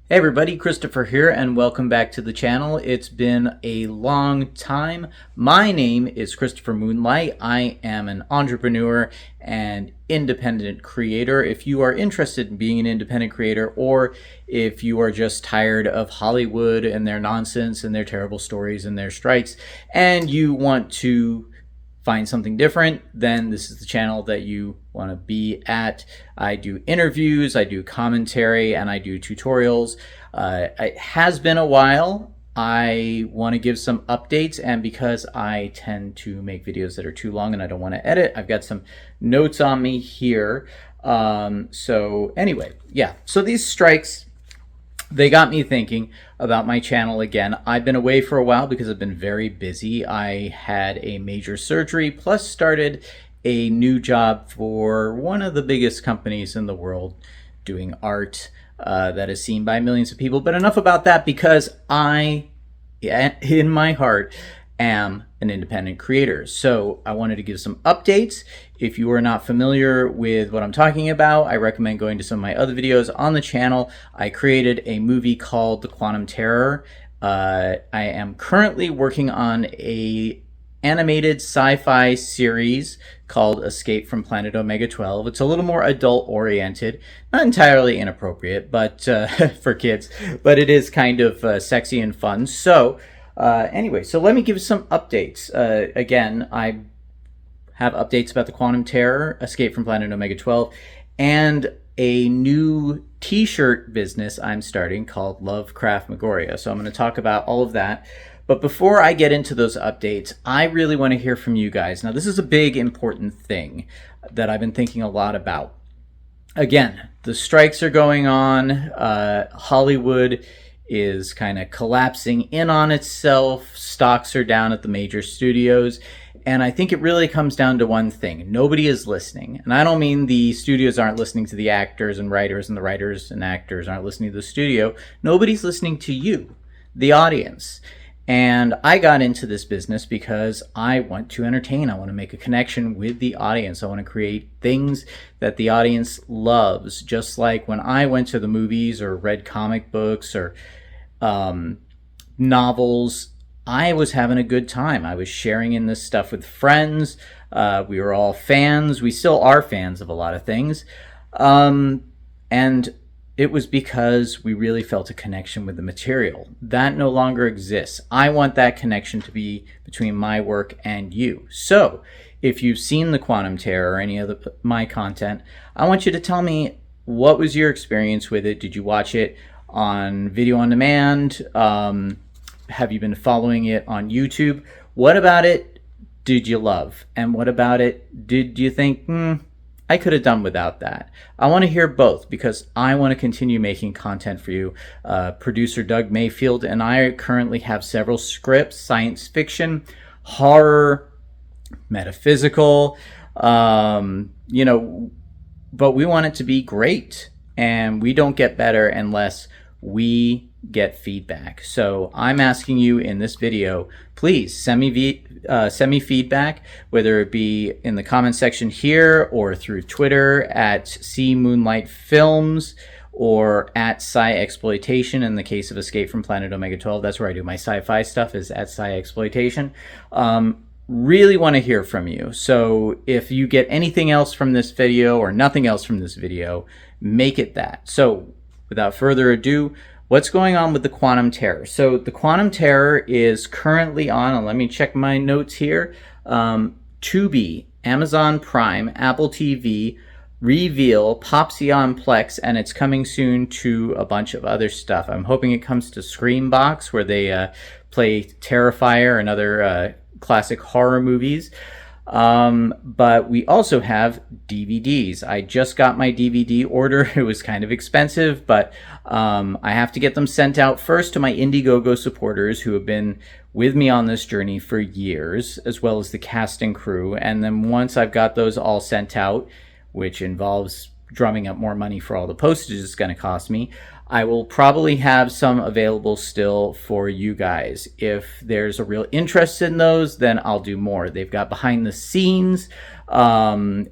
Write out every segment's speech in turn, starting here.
Hey everybody, Christopher here, and welcome back to the channel. It's been a long time. My name is Christopher Moonlight. I am an entrepreneur and independent creator. If you are interested in being an independent creator, or if you are just tired of Hollywood and their nonsense and their terrible stories and their strikes, and you want to find something different, then this is the channel that you want to be at. I do interviews, I do commentary, and I do tutorials. It has been a while. I want to give some updates, and because I tend to make videos that are too long and I don't want to edit, I've got some notes on me here. So anyway, yeah, so these strikes, they got me thinking about my channel again. I've been away for a while because I've been very busy. I had a major surgery, plus started a new job for one of the biggest companies in the world doing art that is seen by millions of people. But enough about that, because I, in my heart, am an independent creator. So I wanted to give some updates. If you are not familiar with what I'm talking about, I recommend going to some of my other videos on the channel. I created a movie called The Quantum Terror. I am currently working on a animated sci-fi series called Escape from Planet Omega 12. It's a little more adult oriented, not entirely inappropriate, but for kids, but it is kind of sexy and fun. So anyway, so let me give some updates. Again, I have updates about the Quantum Terror, Escape from Planet Omega 12, and a new t-shirt business I'm starting called Lovecraft Megoria. So I'm going to talk about all of that. But before I get into those updates, I really want to hear from you guys. Now, this is a big, important thing that I've been thinking a lot about. Again, the strikes are going on. Hollywood is kind of collapsing in on itself. Stocks are down at the major studios. And I think it really comes down to one thing. Nobody is listening. And I don't mean the studios aren't listening to the actors and writers, and the writers and actors aren't listening to the studio. Nobody's listening to you, the audience. And I got into this business because I want to entertain. I want to make a connection with the audience. I want to create things that the audience loves. Just like when I went to the movies or read comic books or novels, I was having a good time. I was sharing in this stuff with friends. We were all fans. We still are fans of a lot of things. And it was because we really felt a connection with the material. That no longer exists. I want that connection to be between my work and you. So if you've seen The Quantum Terror or any of my content, I want you to tell me, what was your experience with it? Did you watch it on video on demand? Have you been following it on YouTube? What about it did you love? And what about it did you think, I could have done without that? I want to hear both, because I want to continue making content for you. Producer Doug Mayfield and I currently have several scripts: science fiction, horror, metaphysical, but we want it to be great. And we don't get better unless we get feedback. So I'm asking you in this video, please send me feedback, whether it be in the comment section here or through Twitter at @CMoonlightFilms or at SciExploitation. In the case of Escape from Planet Omega 12, that's where I do my sci-fi stuff, is at SciExploitation. Really want to hear from you. So if you get anything else from this video or nothing else from this video, make it that. So without further ado, what's going on with The Quantum Terror? So The Quantum Terror is currently on, and let me check my notes here, Tubi, Amazon Prime, Apple TV, Reveal, Popsion Plex, and it's coming soon to a bunch of other stuff. I'm hoping it comes to Screambox, where they play Terrifier and other classic horror movies. But we also have DVDs. I just got my DVD order. It was kind of expensive, but I have to get them sent out first to my Indiegogo supporters who have been with me on this journey for years, as well as the cast and crew. And then once I've got those all sent out, which involves drumming up more money for all the postage it's going to cost me, I will probably have some available still for you guys. If there's a real interest in those, then I'll do more. They've got behind the scenes, and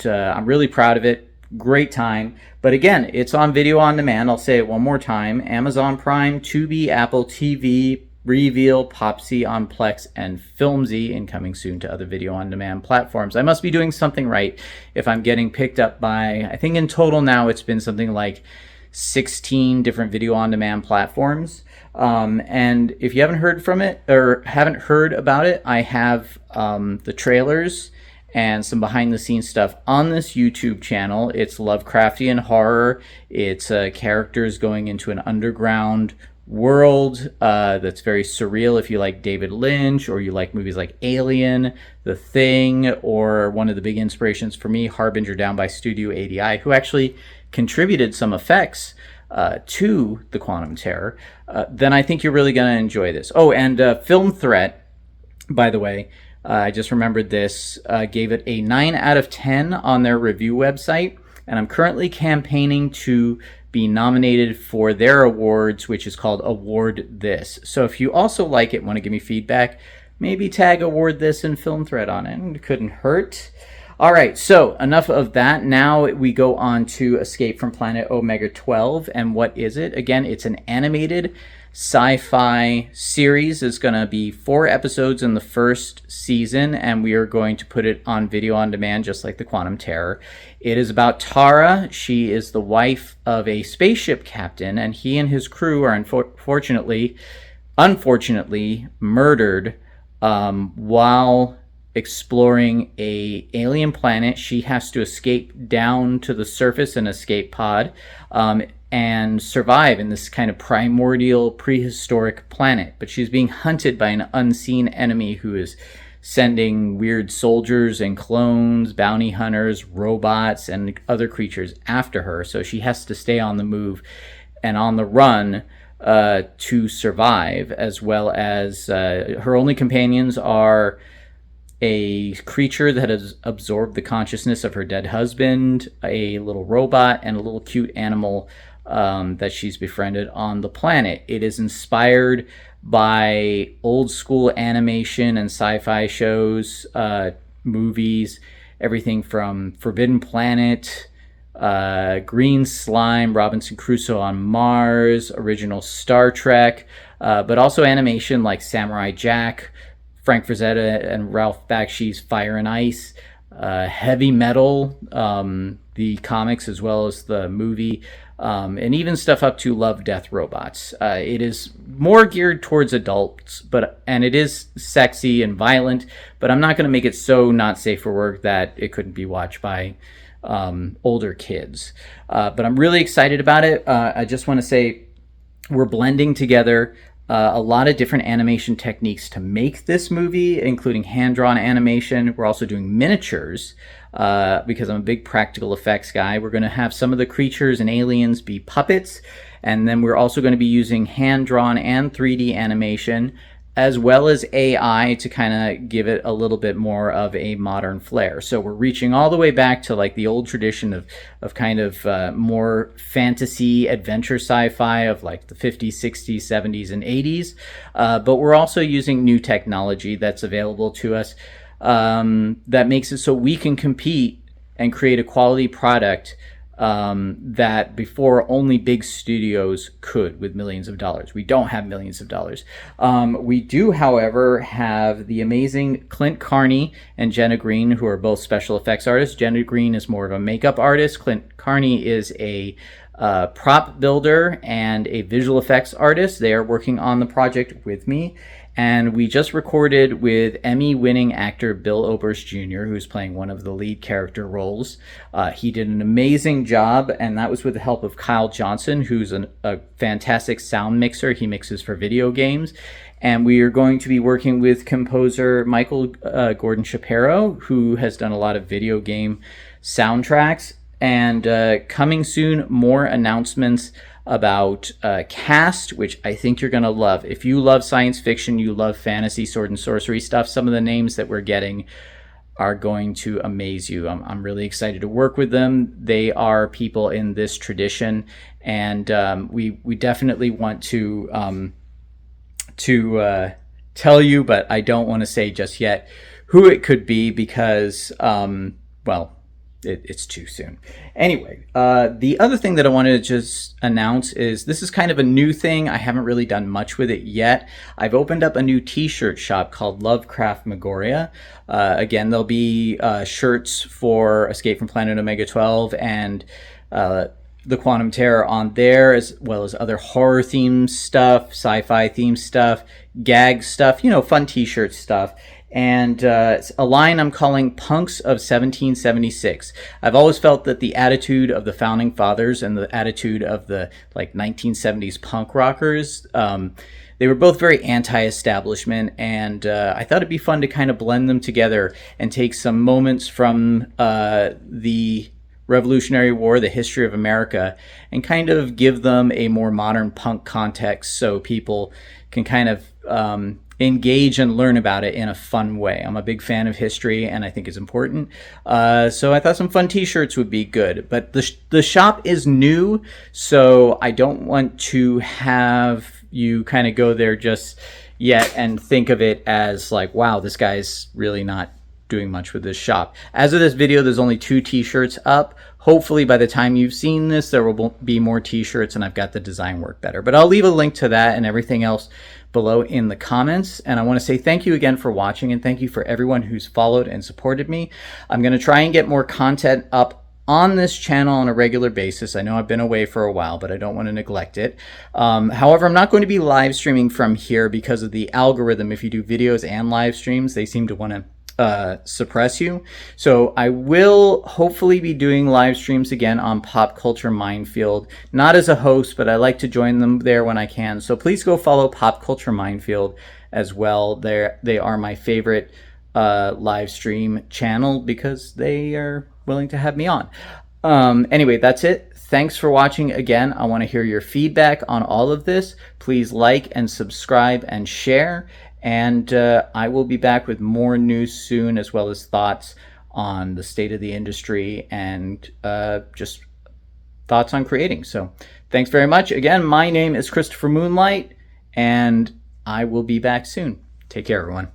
I'm really proud of it. Great time. But again, it's on video on demand. I'll say it one more time. Amazon Prime, Tubi, Apple TV, Reveal, Popsy on Plex, and Filmzy, and coming soon to other video on demand platforms. I must be doing something right if I'm getting picked up by, I think in total now it's been something like 16 different video on demand platforms. And if you haven't heard from it or haven't heard about it, I have the trailers and some behind the scenes stuff on this YouTube channel. It's Lovecraftian horror. It's characters going into an underground world that's very surreal if you like David Lynch or you like movies like Alien, The Thing, or one of the big inspirations for me, Harbinger, down by Studio 80i, who actually contributed some effects to the Quantum Terror. Then I think you're really going to enjoy this. Oh, and Film Threat, by the way, I just remembered this, gave it a 9 out of 10 on their review website, and I'm currently campaigning to be nominated for their awards, which is called Award This. So if you also like it, want to give me feedback, maybe tag Award This and Film Threat on it. It couldn't hurt. All right, so enough of that. Now we go on to Escape from Planet Omega 12. And what is it? Again, it's an animated sci-fi series. It's going to be 4 episodes in the first season, and we are going to put it on video on demand, just like the Quantum Terror. It is about Tara. She is the wife of a spaceship captain, and he and his crew are unfortunately murdered while exploring a alien planet. She has to escape down to the surface in an escape pod and survive in this kind of primordial prehistoric planet. But she's being hunted by an unseen enemy who is sending weird soldiers and clones, bounty hunters, robots, and other creatures after her. So she has to stay on the move and on the run to survive, as well as her only companions are a creature that has absorbed the consciousness of her dead husband, a little robot, and a little cute animal that she's befriended on the planet. It is inspired by old school animation and sci-fi shows, movies, everything from Forbidden Planet, Green Slime, Robinson Crusoe on Mars, original Star Trek, but also animation like Samurai Jack, Frank Frazetta and Ralph Bakshi's Fire and Ice, Heavy Metal, the comics as well as the movie, and even stuff up to Love, Death, Robots. It is more geared towards adults, and it is sexy and violent, but I'm not going to make it so not safe for work that it couldn't be watched by older kids. But I'm really excited about it. I just want to say we're blending together a lot of different animation techniques to make this movie, including hand-drawn animation. We're also doing miniatures because I'm a big practical effects guy. We're going to have some of the creatures and aliens be puppets, and then we're also going to be using hand-drawn and 3D animation, as well as AI to kind of give it a little bit more of a modern flair. So we're reaching all the way back to like the old tradition of kind of more fantasy adventure sci-fi of like the 50s, 60s, 70s, and 80s. But we're also using new technology that's available to us that makes it so we can compete and create a quality product that before only big studios could with millions of dollars. We don't have millions of dollars. We do, however, have the amazing Clint Carney and Jenna Green, who are both special effects artists. Jenna Green is more of a makeup artist. Clint Carney is a prop builder and a visual effects artist. They are working on the project with me. And we just recorded with Emmy-winning actor Bill Oberst Jr., who's playing one of the lead character roles. He did an amazing job, and that was with the help of Kyle Johnson, who's a fantastic sound mixer. He mixes for video games. And we are going to be working with composer Michael Gordon Shapiro, who has done a lot of video game soundtracks. And coming soon, more announcements about cast, which I think you're going to love. If you love science fiction, you love fantasy, sword and sorcery stuff, some of the names that we're getting are going to amaze you. I'm really excited to work with them. They are people in this tradition, and we definitely want to tell you, but I don't want to say just yet who it could be because, well, it's too soon. Anyway, the other thing that I wanted to just announce is this is kind of a new thing. I haven't really done much with it yet. I've opened up a new t-shirt shop called Lovecraft Megoria. Again, there'll be shirts for Escape from Planet Omega 12 and the Quantum Terror on there, as well as other horror themed stuff, sci-fi themed stuff, gag stuff, fun t-shirt stuff. And it's a line I'm calling Punks of 1776. I've always felt that the attitude of the founding fathers and the attitude of the 1970s punk rockers, they were both very anti-establishment, and I thought it'd be fun to kind of blend them together and take some moments from the Revolutionary War, the history of America, and kind of give them a more modern punk context so people can kind of engage and learn about it in a fun way. I'm a big fan of history, and I think it's important. So I thought some fun t-shirts would be good. But the shop is new, so I don't want to have you kind of go there just yet and think of it as like, wow, this guy's really not doing much with this shop. As of this video, there's only 2 t-shirts up. Hopefully by the time you've seen this, there will be more t-shirts and I've got the design work better. But I'll leave a link to that and everything else below in the comments. And I want to say thank you again for watching, and thank you for everyone who's followed and supported me. I'm going to try and get more content up on this channel on a regular basis. I know I've been away for a while, but I don't want to neglect it. However, I'm not going to be live streaming from here because of the algorithm. If you do videos and live streams, they seem to want to suppress you. So I will hopefully be doing live streams again on Pop Culture Minefield, not as a host, but I like to join them there when I can. So please go follow Pop Culture Minefield as well. They are my favorite live stream channel because they are willing to have me on. Anyway, that's it. Thanks for watching again. I want to hear your feedback on all of this. Please like and subscribe and share. And I will be back with more news soon, as well as thoughts on the state of the industry and just thoughts on creating. So thanks very much. Again, my name is Christopher Moonlight, and I will be back soon. Take care, everyone.